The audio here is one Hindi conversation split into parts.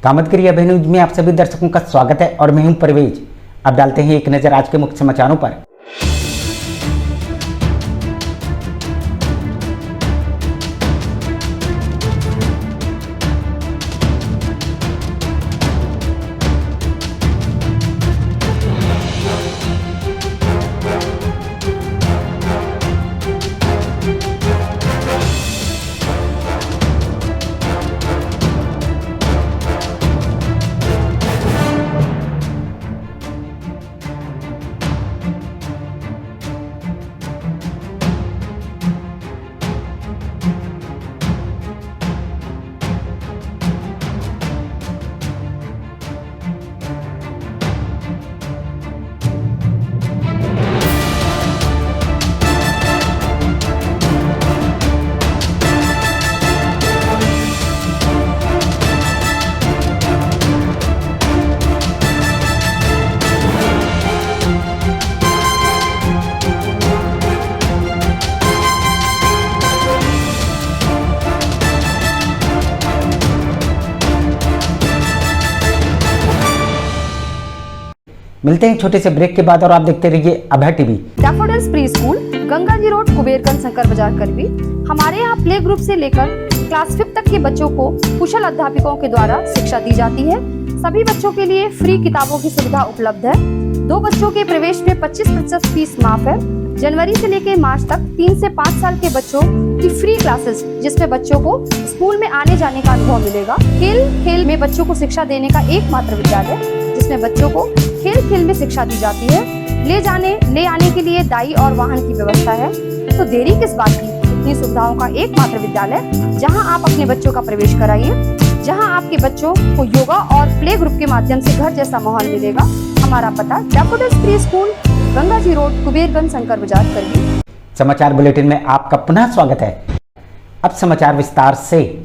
कामतगिरी अभियान में आप सभी दर्शकों का स्वागत है और मैं हूं परवेज। अब डालते हैं एक नजर आज के मुख्य समाचारों पर। मिलते हैं छोटे से ब्रेक के बाद और आप देखते रहिए Abhay TV. Daffodils pre school, Ganga ji road, Kuberganj, Shankar Bazar, Karwi. हमारे यहाँ प्ले ग्रुप से लेकर क्लास 5 तक के बच्चों को कुशल अध्यापकों के द्वारा शिक्षा दी जाती है। सभी बच्चों के लिए फ्री किताबों की सुविधा उपलब्ध है। 2 बच्चों के प्रवेश में 25% फीस माफ है। जनवरी से लेकर मार्च तक 3 से 5 साल के बच्चों की फ्री क्लासेस, जिसमें बच्चों को स्कूल में आने जाने का अनुभव मिलेगा। खेल में बच्चों को शिक्षा देने का एकमात्र विद्यालय, जिसमें बच्चों को खेल में शिक्षा दी जाती है। ले आने के लिए दाई और वाहन की व्यवस्था है। तो देरी किस बात की, इतनी सुविधाओं का एकमात्र विद्यालय जहां आप अपने बच्चों का प्रवेश कराइए, जहां आपके बच्चों को योगा और प्ले ग्रुप के माध्यम से घर जैसा माहौल मिलेगा। हमारा पता daffodils pre school, Ganga ji road, Kuberganj, Shankar Bazar, करवी। समाचार बुलेटिन में आपका पुनः स्वागत है। अब समाचार विस्तार से।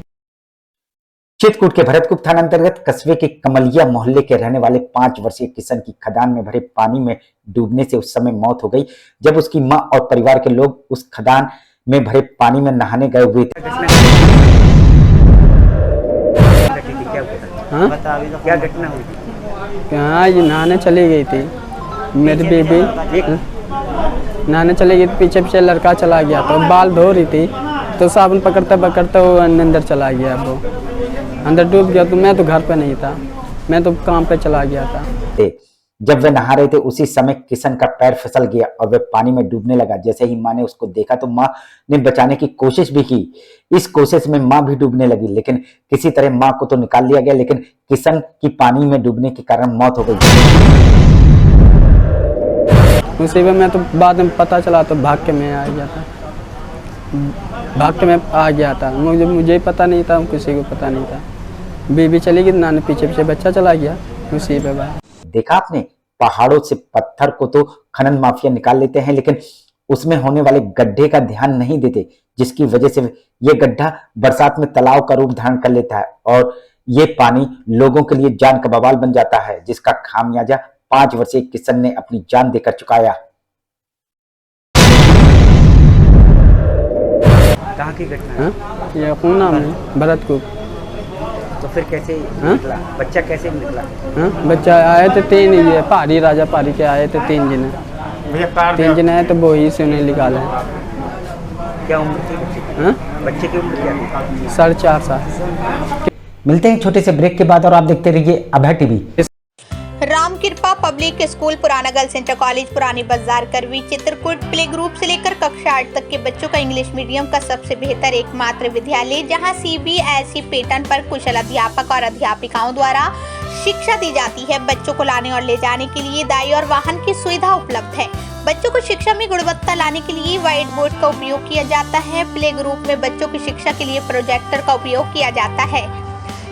चित्रकूट के भरतकूप थाना अंतर्गत कस्बे के कमलिया मोहल्ले के रहने वाले 5 वर्षीय किशन की खदान में भरे पानी में डूबने से उस समय मौत हो गई, जब उसकी मां और परिवार के लोग उस खदान में भरे पानी में नहाने गए हुए थे। क्या घटना हुई? हाँ, ये नहाने चली गई थी मेरी बेबी, नहाने चली गई। पीछे लड़का चला गया, तो बाल धो रही थी, तो साबुन पकड़ते वो अंदर चला गया। वो अंदर डूब गया। तो मैं तो घर पे नहीं था, मैं तो काम पे चला गया था। जब वे नहा रहे थे उसी समय किशन का पैर फिसल गया और वे पानी में डूबने लगा। जैसे ही मां ने उसको देखा तो मां ने बचाने की कोशिश भी की। इस कोशिश में मां भी डूबने लगी, लेकिन किसी तरह मां को तो निकाल लिया गया, लेकिन किशन की पानी में डूबने के कारण मौत हो गई। उसी में मैं तो बाद में पता चला तो भाग के मैं आ गया था। मुझे पता नहीं था, किसी को पता नहीं था। बीबी चली गई, नानी पीछे बच्चा चला गया उसी पे। देखा आपने, पहाड़ों से पत्थर को तो खनन माफिया निकाल लेते हैं, लेकिन उसमें होने वाले गड्ढे का ध्यान नहीं देते, जिसकी वजह से ये गड्ढा बरसात में तालाब का रूप धारण कर लेता है और ये पानी लोगों के लिए जान का बवाल बन जाता है, जिसका खामियाजा 5 वर्षीय किशन ने अपनी जान देकर चुकाया। कहाँ की घटना है? ये पूना में भरतकूप। तो फिर कैसे निकला बच्चा? कैसे निकला? बच्चा आए थे 3 ही, पहाड़ी राजा पहाड़ी के आए थे 3 जने आए, तो वो ही से उन्हें निकाला। क्या उम्र थी बच्चे की? उम्र क्या थी? 4.5 साल। मिलते हैं छोटे से ब्रेक के बाद और आप देखते रहिए अभय टीवी। राम कृपा पब्लिक स्कूल, पुराना गर्ल्स इंटर कॉलेज, पुरानी बाजार, करवी, चित्रकूट प्ले ग्रुप से लेकर कक्षा 8 तक के बच्चों का इंग्लिश मीडियम का सबसे बेहतर एकमात्र विद्यालय, जहां CBSE पैटर्न पर कुशल अध्यापक और अध्यापिकाओं द्वारा शिक्षा दी जाती है। बच्चों को लाने और ले जाने के लिए दाई और वाहन की सुविधा उपलब्ध है। बच्चों को शिक्षा में गुणवत्ता लाने के लिए व्हाइट बोर्ड का उपयोग किया जाता है। प्ले ग्रुप में बच्चों की शिक्षा के लिए प्रोजेक्टर का उपयोग किया जाता है।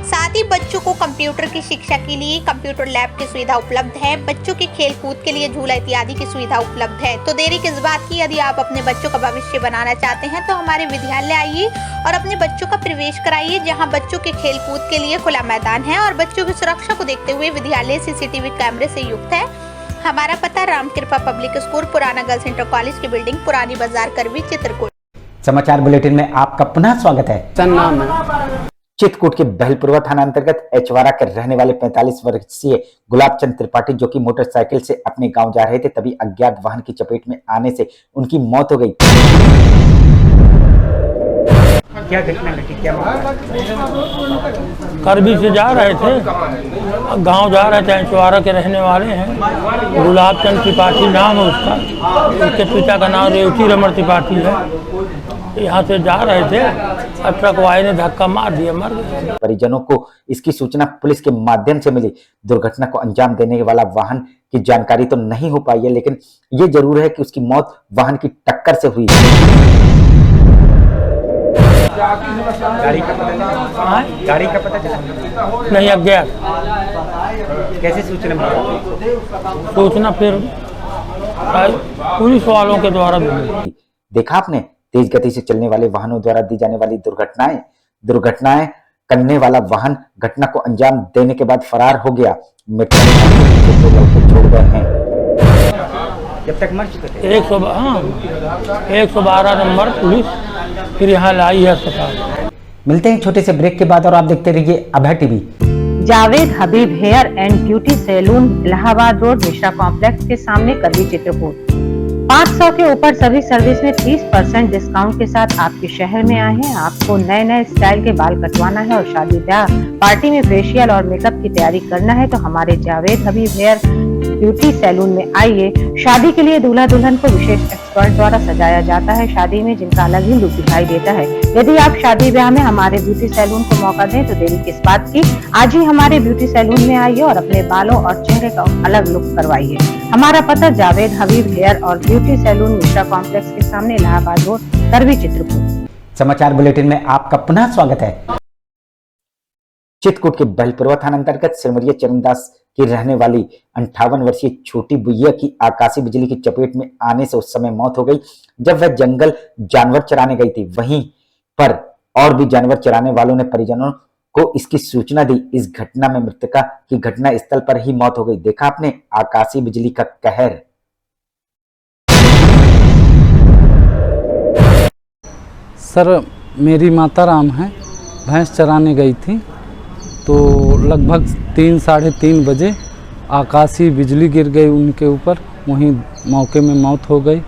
साथ ही बच्चों को कंप्यूटर की शिक्षा के लिए कंप्यूटर लैब की सुविधा उपलब्ध है। बच्चों के खेल कूद के लिए झूला इत्यादि की सुविधा उपलब्ध है। तो देरी किस बात की, यदि आप अपने बच्चों का भविष्य बनाना चाहते हैं तो हमारे विद्यालय आइए और अपने बच्चों का प्रवेश कराइए, जहां बच्चों के खेल कूद के लिए खुला मैदान है और बच्चों की सुरक्षा को देखते हुए विद्यालय CCTV कैमरे से युक्त है। हमारा पता राम कृपा पब्लिक स्कूल, पुराना गर्ल्स इंटर कॉलेज की बिल्डिंग, पुरानी बाजार, करवी, चित्रकूट। समाचार बुलेटिन में आपका पुनः स्वागत है। नाम है चित्रकूट के बहलपुरवा थाना अंतर्गत एचवारा के रहने वाले 45 वर्षीय गुलाबचंद त्रिपाठी जो कि मोटरसाइकिल से अपने गांव जा रहे थे, तभी अज्ञात वाहन की चपेट में आने से उनकी मौत हो गई। क्या घटना घटी, क्या करबी से जा रहे थे, गांव जा रहे थे। एचवारा के रहने वाले हैं, गुलाबचंद त्रिपाठी नाम है उसका। उसके पिता का नाम रेवती रमन त्रिपाठी है। यहाँ से जा रहे थे, ट्रक वाले ने धक्का मार दिया, मर गए। परिजनों को इसकी सूचना पुलिस के माध्यम से मिली। दुर्घटना को अंजाम देने वाला वाहन की जानकारी तो नहीं हो पाई है, लेकिन ये जरूर है कि उसकी मौत वाहन की टक्कर से हुई। गाड़ी का पता चला? नहीं, अज्ञात। कैसे सूचना मिली? सूचना फिर पुलिस वालों के द्वारा भी मिली। देखा आपने, तेज गति से चलने वाले वाहनों द्वारा दी जाने वाली दुर्घटनाएं करने वाला वाहन घटना को अंजाम देने के बाद फरार हो गया। दो लड़के छोड़ गए हैं। जब तक मर चुके थे। 112 नंबर पुलिस फिर यहाँ लाई है अस्पताल। मिलते हैं छोटे से ब्रेक के बाद और आप देखते रहिए Abhay TV. Javed Habib hair and beauty salon, Allahabad road, Mishra complex के सामने, करवी, चित्रकूट। 500 के ऊपर सभी सर्विस में 30% डिस्काउंट के साथ आपके शहर में आए हैं। आपको नए नए स्टाइल के बाल कटवाना है और शादी ब्याह पार्टी में फेशियल और मेकअप की तैयारी करना है तो हमारे Javed Habib hair beauty salon में आइए। शादी के लिए दूल्हा दुल्हन को विशेष एक्सपर्ट द्वारा सजाया जाता है, शादी में जिनका अलग ही लुक दिखाई देता है। यदि आप शादी ब्याह में हमारे ब्यूटी सैलून को मौका दें तो देरी किस बात की, आज ही हमारे ब्यूटी सैलून में आइए और अपने बालों और चेहरे का अलग लुक करवाइए। हमारा पता जावेद हबीब हेयर और ब्यूटी सैलून, मिश्रा कॉम्प्लेक्स के सामने, इलाहाबाद रोड, करवी, चित्रकूट। समाचार बुलेटिन में आपका पुनः स्वागत है। चित्रकूट के बहलपुरवा थाना अंतर्गत सिरमरिया चरणदास की रहने वाली 58 वर्षीय छोटी बुइया की आकाशीय बिजली की चपेट में आने से उस समय मौत हो गई जब वह जंगल जानवर चराने गई थी। वहीं पर और भी जानवर चराने वालों ने परिजनों को इसकी सूचना दी। इस घटना में मृतका की घटना स्थल पर ही मौत हो गई। देखा आपने आकाशीय बिजली का कहर। सर, मेरी माता राम है, भैंस चराने गई थी तो लगभग 3 साढ़े 3 बजे आकाशीय बिजली गिर गई उनके ऊपर, वहीं मौके में मौत हो गई।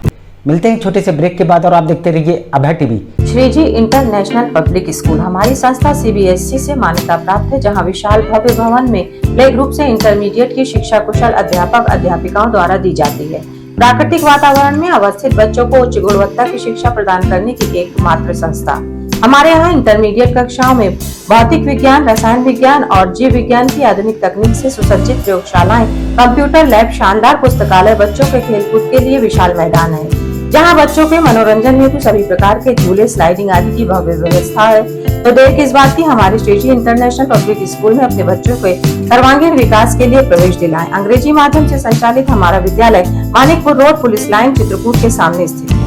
मिलते हैं छोटे से ब्रेक के बाद और आप देखते रहिए Abhay TV. Shreeji international public school हमारी संस्था CBSE से मान्यता प्राप्त है, जहां विशाल भव्य भवन में प्ले ग्रुप से इंटरमीडिएट की शिक्षा कुशल अध्यापक अध्यापिकाओं द्वारा दी जाती है। प्राकृतिक वातावरण में अवस्थित बच्चों को उच्च गुणवत्ता की शिक्षा प्रदान करने की एकमात्र संस्था। हमारे यहाँ इंटरमीडिएट कक्षाओं में भौतिक विज्ञान, रसायन विज्ञान और जीव विज्ञान की आधुनिक तकनीक से सुसज्जित प्रयोगशालाएं, कंप्यूटर लैब, शानदार पुस्तकालय, बच्चों के खेलकूद के लिए विशाल मैदान है, जहां बच्चों के मनोरंजन हेतु सभी प्रकार के झूले, स्लाइडिंग आदि की भव्य व्यवस्था है। तो देर किस बात की, हमारे श्रीजी इंटरनेशनल पब्लिक स्कूल में अपने बच्चों के सर्वांगीण विकास के लिए प्रवेश दिलाएं। अंग्रेजी माध्यम से संचालित हमारा विद्यालय Manikpur road, police line, Chitrakoot के सामने स्थित।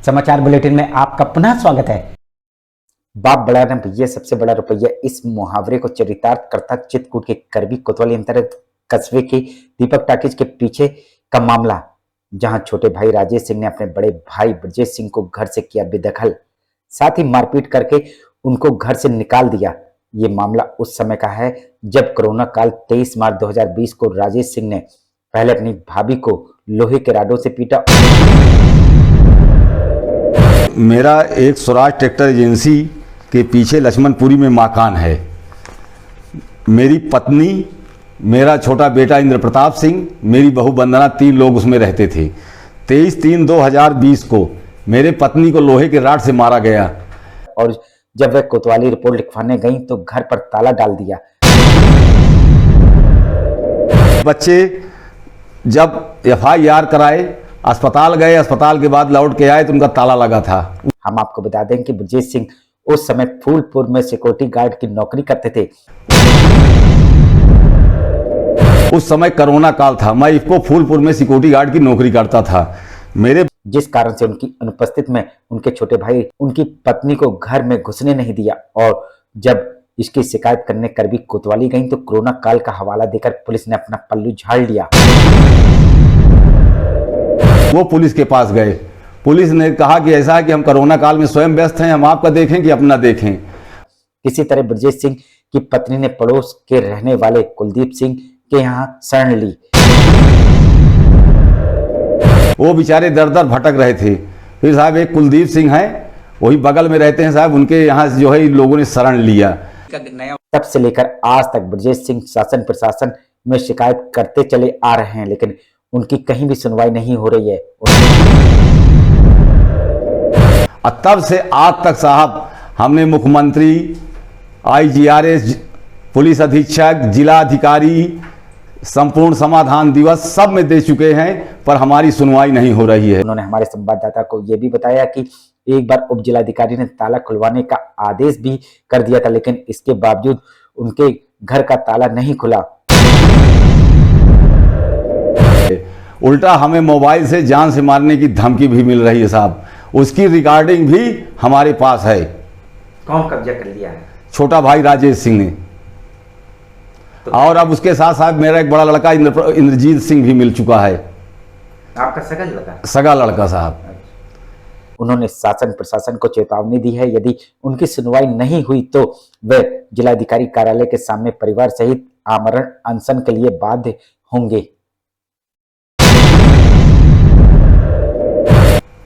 समाचार बुलेटिन में आपका पुनः स्वागत है। बाप बड़ा न भैया सबसे बड़ा रुपया, इस मुहावरे को चरितार्थ करता चित्रकूट के करवी कोतवाली अंतर्गत कस्बे के दीपक टाकीज के पीछे का मामला, जहां छोटे भाई राजेश सिंह ने अपने बड़े भाई ब्रजेश सिंह को घर से किया बेदखल, साथ ही मारपीट करके उनको घर से निकाल दिया। ये मामला उस समय का है जब कोरोना काल 23 मार्च 2020 को राजेश सिंह ने पहले अपनी भाभी को लोहे के राडों से पीटा। मेरा एक स्वराज ट्रैक्टर एजेंसी के पीछे लक्ष्मणपुरी में मकान है। मेरी पत्नी, मेरा छोटा बेटा इंद्र प्रताप सिंह, मेरी बहू वंदना, 3 लोग उसमें रहते थे। 23/3/2020 को मेरे पत्नी को लोहे के राड से मारा गया और जब वह कोतवाली रिपोर्ट लिखवाने गई तो घर पर ताला डाल दिया। बच्चे जब FIR कराए, अस्पताल गए, अस्पताल के बाद लौट के आए तो उनका ताला लगा था। हम आपको बता दें कि ब्रजेश सिंह उस समय फूलपुर में सिक्योरिटी गार्ड की नौकरी करते थे। उस समय कोरोना काल था, मैं इसको फूलपुर में सिक्योरिटी गार्ड की नौकरी करता था। मेरे जिस कारण से उनकी अनुपस्थिति में उनके छोटे भाई उनकी पत्नी को घर में घुसने नहीं दिया और जब इसकी शिकायत करने करवी कोतवाली गई तो कोरोना काल का हवाला देकर पुलिस ने अपना पल्लू झाड़ लिया। वो पुलिस के पास गए, पुलिस ने कहा कि ऐसा है कि हम कोरोना काल में स्वयं व्यस्त हैं, हम आपका देखें कि अपना देखें। किसी तरह ब्रजेश सिंह की पत्नी ने पड़ोस के रहने वाले कुलदीप सिंह के यहाँ शरण ली। वो बेचारे दर दर भटक रहे थे। फिर साहब एक कुलदीप सिंह हैं, वही बगल में रहते हैं साहब, उनके यहाँ जो है इन लोगों ने शरण लिया। तब से लेकर आज तक ब्रजेश सिंह शासन प्रशासन में शिकायत करते चले आ रहे हैं, लेकिन उनकी कहीं भी सुनवाई नहीं हो रही है। तब से आज तक साहब हमने मुख्यमंत्री, IGRS, पुलिस अधीक्षक, जिला अधिकारी, संपूर्ण समाधान दिवस सब में दे चुके हैं, पर हमारी सुनवाई नहीं हो रही है। उन्होंने हमारे संवाददाता को यह भी बताया कि एक बार उप जिलाधिकारी ने ताला खुलवाने का आदेश भी कर दिया था, लेकिन इसके बावजूद उनके घर का ताला नहीं खुला। उल्टा हमें मोबाइल से जान से मारने की धमकी भी मिल रही है साहब, उसकी रिकॉर्डिंग भी हमारे पास है। कौन कब्जा कर लिया है? छोटा भाई राजेश सिंह ने, और अब उसके साथ साथ मेरा एक बड़ा लड़का इंद्रजीत सिंह भी मिल चुका है। आपका सगा लड़का? सगा लड़का साहब। उन्होंने शासन प्रशासन को चेतावनी दी है, यदि उनकी सुनवाई नहीं हुई तो वे जिलाधिकारी कार्यालय के सामने परिवार सहित आमरण अनशन के लिए बाध्य होंगे।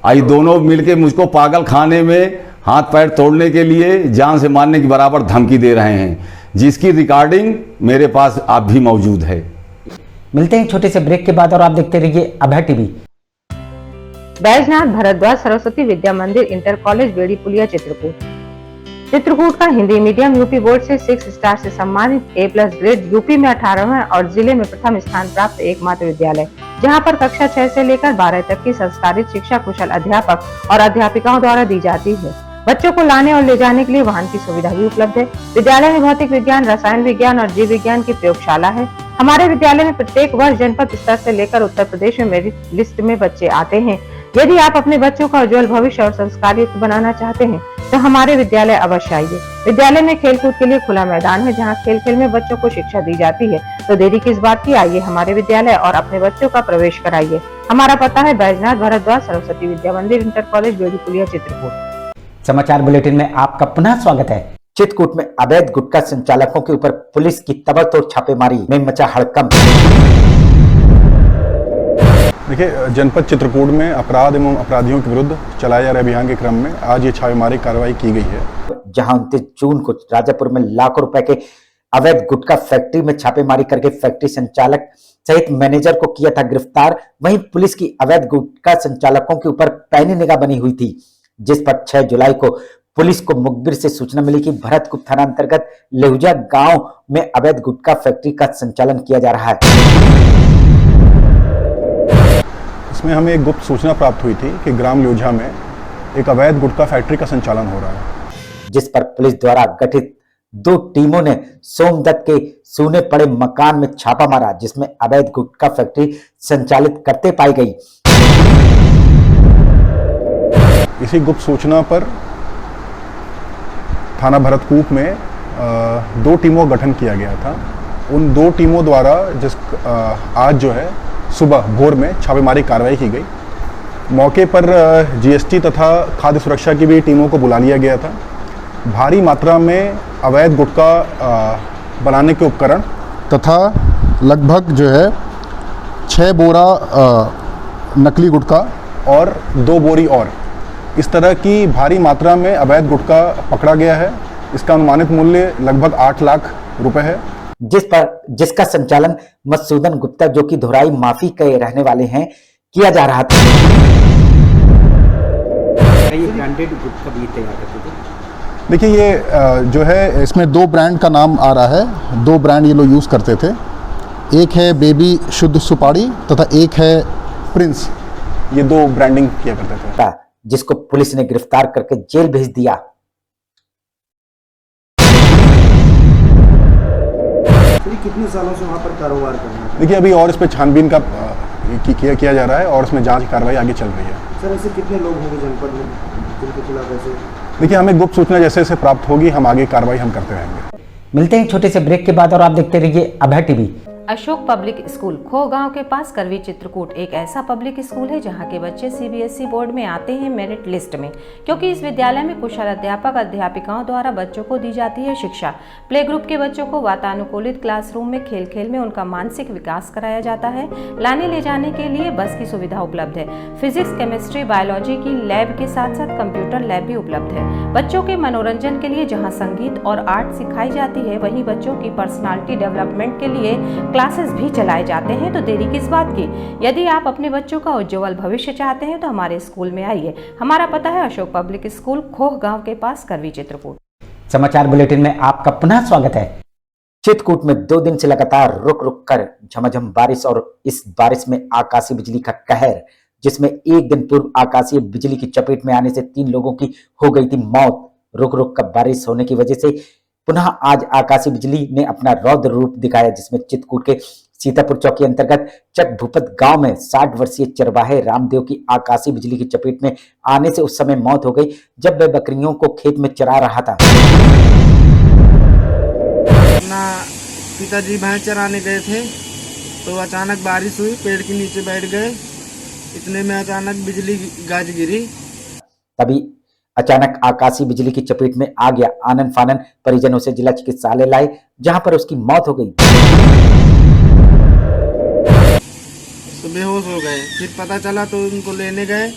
आई दोनों मिलके मुझको पागल खाने में हाथ पैर तोड़ने के लिए, जान से मारने के बराबर धमकी दे रहे हैं, जिसकी रिकॉर्डिंग मेरे पास आप भी मौजूद है। मिलते हैं छोटे से ब्रेक के बाद और आप देखते रहिए अभय टीवी। बैजनाथ भरद्वाज सरस्वती विद्या मंदिर इंटर कॉलेज बेड़ी पुलिया चित्रकूट का हिंदी मीडियम यूपी बोर्ड से 6 स्टार से सम्मानित A+ ग्रेड, यूपी में 18वां और जिले में प्रथम स्थान प्राप्त एकमात्र विद्यालय, जहां पर कक्षा 6 से लेकर 12 तक की संस्कारित शिक्षा कुशल अध्यापक और अध्यापिकाओं द्वारा दी जाती है। बच्चों को लाने और ले जाने के लिए वाहन की सुविधा भी उपलब्ध है। विद्यालय में भौतिक विज्ञान, रसायन विज्ञान और जीव विज्ञान की प्रयोगशाला है। हमारे विद्यालय में प्रत्येक वर्ष जनपद स्तर से लेकर उत्तर प्रदेश में मेरिट लिस्ट में बच्चे आते हैं। यदि आप अपने बच्चों का उज्जवल भविष्य और संस्कार युक्त बनाना चाहते हैं तो हमारे विद्यालय अवश्य आइए। विद्यालय में खेलकूद के लिए खुला मैदान है, जहां खेल खेल में बच्चों को शिक्षा दी जाती है। तो देरी किस बात की, आइए हमारे विद्यालय और अपने बच्चों का प्रवेश कराइए। हमारा पता है बैजनाथ भरद्वाज सरस्वती विद्या मंदिर इंटर कॉलेज बेड़ी पुलिया चित्रकूट। समाचार बुलेटिन में आपका पुनः स्वागत है। चित्रकूट में अवैध गुटखा संचालकों के ऊपर पुलिस की ताबड़तोड़ छापेमारी में मचा हड़कंप। देखिए, जनपद चित्रकूट में अपराध एवं अपराधियों के विरुद्ध चलाए जा रहे अभियान के क्रम में आज ये छापेमारी कार्रवाई की गई है, जहां 29 जून को राजापुर में लाखों रुपए के अवैध गुटखा फैक्ट्री में छापेमारी करके फैक्ट्री संचालक सहित मैनेजर को किया था गिरफ्तार। वहीं पुलिस की अवैध गुटखा संचालकों के ऊपर पैनी निगाह बनी हुई थी, जिस पर 6 जुलाई को पुलिस को मुखबिर से सूचना मिली कि भरतकुप थाना अंतर्गत लेहुजा गांव में अवैध गुटखा फैक्ट्री का संचालन किया जा रहा है। इसमें हमें एक गुप्त सूचना प्राप्त हुई थी कि ग्राम लेहुजा में एक अवैध गुटखा फैक्ट्री का संचालन हो रहा है, जिस पर पुलिस द्वारा गठित 2 टीमों ने सोमदत्त के सूने पड़े मकान में छापा मारा, जिसमें अवैध गुटखा फैक्ट्री संचालित करते पाई गई। इसी गुप्त सूचना पर थाना भरतकूप में 2 टीमों का गठन किया गया था। उन 2 टीमों द्वारा आज जो है सुबह भोर में छापेमारी कार्रवाई की गई। मौके पर GST तथा खाद्य सुरक्षा की भी टीमों को बुला लिया गया था। भारी मात्रा में अवैध गुटखा बनाने के उपकरण तथा लगभग जो है 6 बोरा नकली गुटखा और 2 बोरी और इस तरह की भारी मात्रा में अवैध गुटखा पकड़ा गया है। इसका अनुमानित मूल्य लगभग 8 लाख रुपए है, जिसका संचालन मधुसूदन गुप्ता, जो कि धोराई माफी के रहने वाले हैं, किया जा रहा था। ब्रांडेड गुटखा भी तैयार करते थे। देखिए, ये जो है इसमें 2 ब्रांड का नाम आ रहा है। 2 ब्रांड ये लोग यूज़ करते थे। एक है बेबी शुद्ध सुपारी तथा एक है प्रिंस। ये 2 ब्रांडिंग किया करते थे, जिसको पुलिस ने गिरफ्तार करके जेल भेज दिया। कितने सालों से वहाँ पर कारोबार कर रहे हैं? देखिए, अभी और इस पर छानबीन का किया जा रहा है और इसमें जांच की कार्रवाई आगे चल रही है। सर, ऐसे कितने लोग होंगे जनपद में जिनके खिलाफ ऐसे? देखिए, हमें गुप्त सूचना जैसे जैसे प्राप्त होगी हम आगे कार्रवाई हम करते रहेंगे। मिलते हैं छोटे से ब्रेक के बाद और आप देखते रहिए Abhay TV. Ashok public school खो गांव के पास करवी चित्रकूट एक ऐसा पब्लिक स्कूल है जहां के बच्चे सीबीएसई बोर्ड में आते हैं मेरिट लिस्ट में, क्योंकि इस विद्यालय में कुशल अध्यापक अध्यापिकाओं द्वारा बच्चों को दी जाती है शिक्षा। प्ले ग्रुप के बच्चों को वातानुकूलित क्लासरूम में खेल खेल में उनका मानसिक विकास कराया जाता है। लाने ले जाने के लिए बस की सुविधा उपलब्ध है। फिजिक्स, केमिस्ट्री, बायोलॉजी की लैब के साथ साथ कंप्यूटर लैब भी उपलब्ध है। बच्चों के मनोरंजन के लिए जहाँ संगीत और आर्ट सिखाई जाती है, वहीं बच्चों की पर्सनालिटी डेवलपमेंट के लिए क्लासेस भी चलाए जाते हैं। तो देरी किस बात की, यदि आप अपने बच्चों का उज्जवल भविष्य चाहते हैं तो हमारे स्कूल में आइए। हमारा पता है अशोक पब्लिक स्कूल, खोह गांव के पास, करवी चित्रकूट। समाचार बुलेटिन में आपका पुनः स्वागत है। चित्रकूट में 2 दिन से लगातार रुक रुक कर झमाझम बारिश और इस बारिश में आकाशीय बिजली का कहर, जिसमें एक दिन पूर्व आकाशीय बिजली की चपेट में आने से 3 लोगों की हो गई थी मौत। रुक रुक कर बारिश होने की वजह से पुनः आज आकाशीय बिजली ने अपना रौद्र रूप दिखाया, जिसमें चित्रकूट के सीतापुर चौकी अंतर्गत चक भूपत गांव में 60 वर्षीय चरवाहे रामदेव की आकाशीय बिजली की चपेट में आने से उस समय मौत हो गई, जब वे बकरियों को खेत में चरा रहा था। अपना पिताजी भैंस चराने गए थे तो अचानक बारिश हुई, पेड़ के नीचे बैठ गए, इतने में अचानक बिजली गाज गिरी। तभी अचानक आकाशीय बिजली की चपेट में आ गया। आनन फानन परिजनों से जिला चिकित्सालय लाए, जहां पर उसकी मौत हो गई। तो बेहोश हो गए, फिर पता चला तो उनको लेने गए,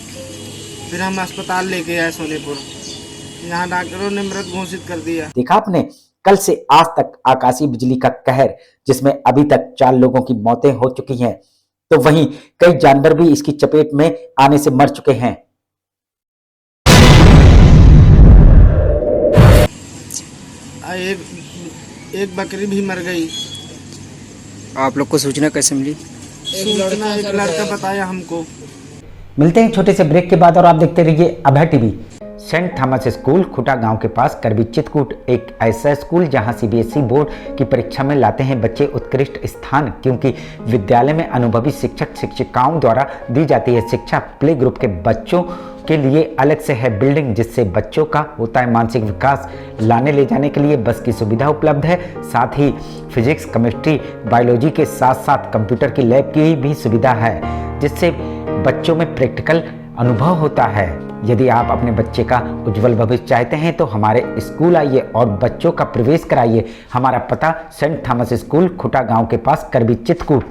फिर हम अस्पताल लेके आए सोनेपुर। यहाँ डॉक्टरों ने मृत घोषित कर दिया। देखा आपने, कल से आज तक आकाशीय बिजली का कहर, जिसमें अभी तक 4 लोगों की मौतें हो चुकी हैं, तो वहीं कई जानवर भी इसकी चपेट में आने से मर चुके हैं। एक बकरी भी मर गई। आप लोग को सूचना कैसे मिली? एक लड़का बताया हमको। मिलते हैं छोटे से ब्रेक के बाद और आप देखते रहिए Abhay TV. Saint Thomas school खुटा गांव के पास करवी चित्रकूट एक ऐसा स्कूल जहां सीबीएसई बोर्ड की परीक्षा में लाते हैं बच्चे उत्कृष्ट स्थान, क्योंकि विद्यालय में अनुभवी शिक्षक शिक्षिकाओं द्वारा दी जाती है शिक्षा। प्ले ग्रुप के बच्चों के लिए अलग से है बिल्डिंग, जिससे बच्चों का होता है मानसिक विकास। लाने ले जाने के लिए बस की सुविधा उपलब्ध है, साथ ही फिजिक्स, केमिस्ट्री, बायोलॉजी के साथ साथ कंप्यूटर की लैब की भी सुविधा है, जिससे बच्चों में प्रैक्टिकल अनुभव होता है। यदि आप अपने बच्चे का उज्जवल भविष्य चाहते हैं तो हमारे स्कूल आइए और बच्चों का प्रवेश कराइए। हमारा पता सेंट थॉमस स्कूल खुटा गांव के पास, करवी चित्रकूट।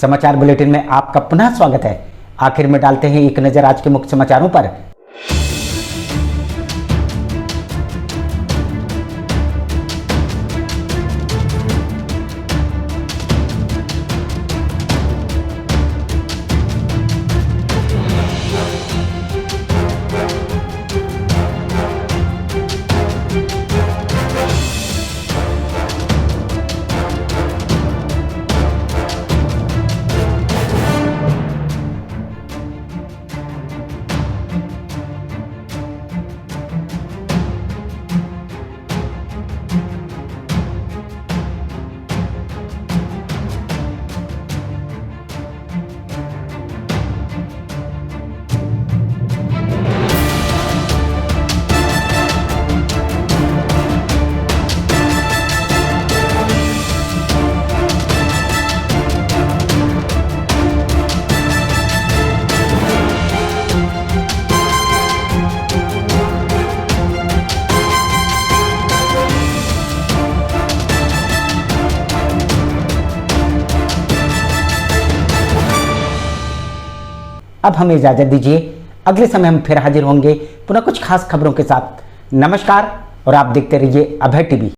समाचार बुलेटिन में आपका पुनः स्वागत है। आखिर में डालते हैं एक नजर आज के मुख्य समाचारों पर। अब हमें इजाजत दीजिए, अगले समय हम फिर हाजिर होंगे पुनः कुछ खास खबरों के साथ। नमस्कार और आप देखते रहिए अभय टीवी।